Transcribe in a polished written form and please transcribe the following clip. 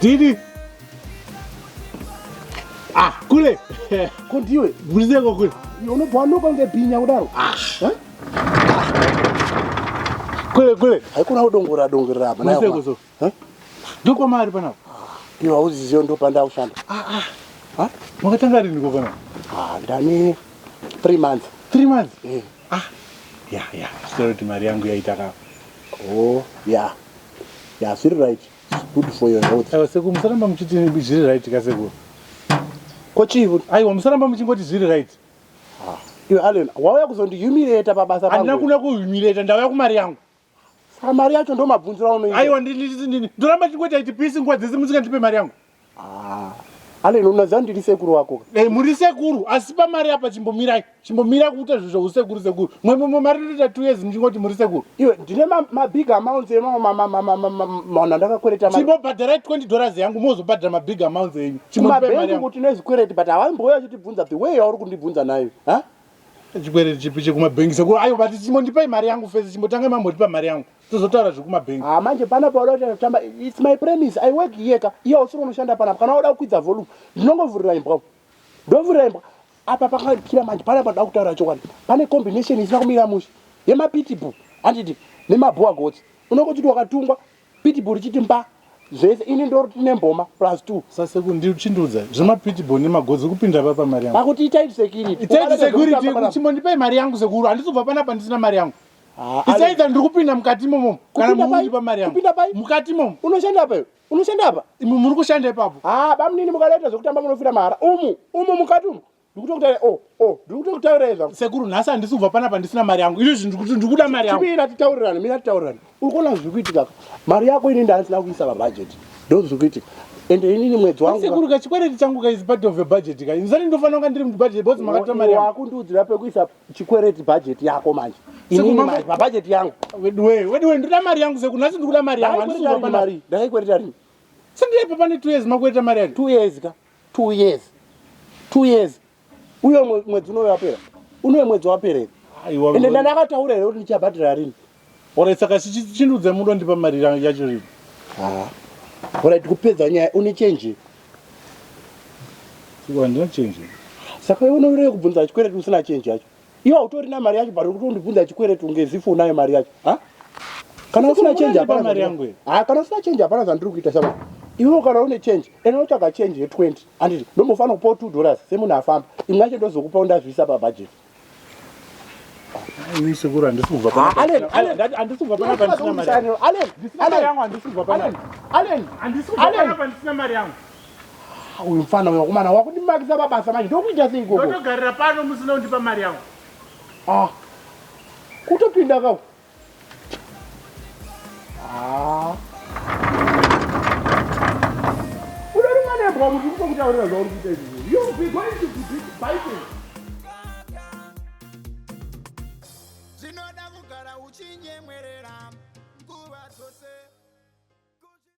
Didi. Kule. Kondiwe. Buriseko kule. Unobva ngebhinya kudaro. Kule. Haikuna kudongora apa nayo. Buriseko so. Ndiko mari panapo. Iwa uziziyo ndo panda ushanda. Mwakatanga rini kokona? Ndani 3 months. 3 months? Yeah. Storoti mari yangu yaita ka. Oh, yeah. Yeah, feel right. It's good for your health. Aiwa seku musaramba muchiti zviri right kaseku. Kochivu. Aiwa musaramba muchingoti zviri right. Iwe Allen, wauya kuzondihumiliate pabasa pangu. Andina kuna kuhumiliate, ndauya kumari yangu. Saka mari yacho ndo mabvunzira unoita. Aiwa ndoramba chingoti aiti pisi nguwa dzese musingandipe mari yangu. Allen unoziva ndiri sekuru wako. Muri sekuru asi pamari apa chimbomira kuita zvizvo usekuru. Mwemwe mari ndoita 2 years ndingoti muri sekuru. Iwe ndine mabig amounts mana ndakakwereta mari. Chimbobhadhara $20 yangu mozobhadhara mabig amounts enyu. Chimbope mari yangu kuti nezvikwereti but havamboya chitibvunza the way yauri kundibvunza nayo. Chikwereti chipi chekumabhengi sekuru. Aiwa bati chimbondipai mari yangu fesi chimbotanga mambotipa mari yangu. Tozotaura zvekumabhengi. Manje pana pauda kutamba it's my premise. I work here ka. Iye usiri unoshanda pana kana uda kukwidza volume. Ndinongovhurira imba. Ndovhurira imba. Apa pakakira manje pana pada kutaura chokwadi. Pane combination isina kumira mushe. Yema pitbull. Anditi nemabhoa goats. Unokuti wakatungwa pitbull chiti mba. Zvese ini ndori tine mboma +2. Sasa kundichindudza zvema pitbull nemagodzi kupinda papa mari yangu. Pakuti itaiti security. Itaiti security chimondipai mari yangu sekuru. Handizobva pana pandisina mari yangu. Isaidza ndiri kupinda mukati momo kana muri pa mari yangu. Mukati momo. Unoshanda pa? Unoshanda pa? Muri kushanda ipapo. Bamunini mukaleta zvokutamba munofira mara. Mukati umu. Ndikutokutaura ndikutokutaura zvangu. Sekuru nhasi handisi kubva pana pandisina mari yangu. Izvo ndikuda mari yangu. Mina titaurirane. Urikuona zvikuitika. Mari yako ini ndasina kuisa pabudget. Ndo zvikuitika. Ende inini mwedzi wangu. Sekuru kachikwereti changu ka is part of a budget ka. Inzani ndofana kunga ndiri mubudget boss makatota mari yangu. Wakundiudzira pekuisa chikwereti budget yako manje. Inini manje pabudget yangu. Wedwe ndoda mari yangu sekuru. Nhasi ndikuda mari yangu. Handisi kubva pana mari. Ndakakwereta rini? Sindiripo pane 2 years makwereta mari yangu. 2 years ka. 2 years. Uyo mwedzi unoyapera. Unoye mwedzi wapera. Aiwa. Ende ndakataura here kuti ndichabhadhira rini. Ora saka chindudza mudo ndipa mari yacho rini. Ora tikupedza nyaya une change. Iwa ndina change. Saka unoire kubvunza chikwereti usina change yacho. Iwa utori na mari yacho bari kuti undibvunza chikwereti ungezifu unayo mari yacho. Kana usina change hapana mari yangu. Kana usina change hapana zvandiri kuita sama. Iwe kana une change, unotsvaga change ye20. Anditi ndombofana kupa $2 semunhu afamba. Imwe yacho ndozokupa undazvisa pabudget. Ini sekuru handisi kubva pana. Allen, handisi kubva pana pandisina mari yangu. Allen, handisi kubva pana. Handisi kubva pana pandisina mari yangu. Uyu mfana wakomana wakundimakisa mabasa manje ndokuita sei ikoko? Ndotogarira pano musina kundipa mari yangu. Kutopinda kako. Unorimane bwa mutu kutaurira zvauri kuita izvi. You be going to be fighting. Zvinoda kugara uchinyemwerera nguva dzose.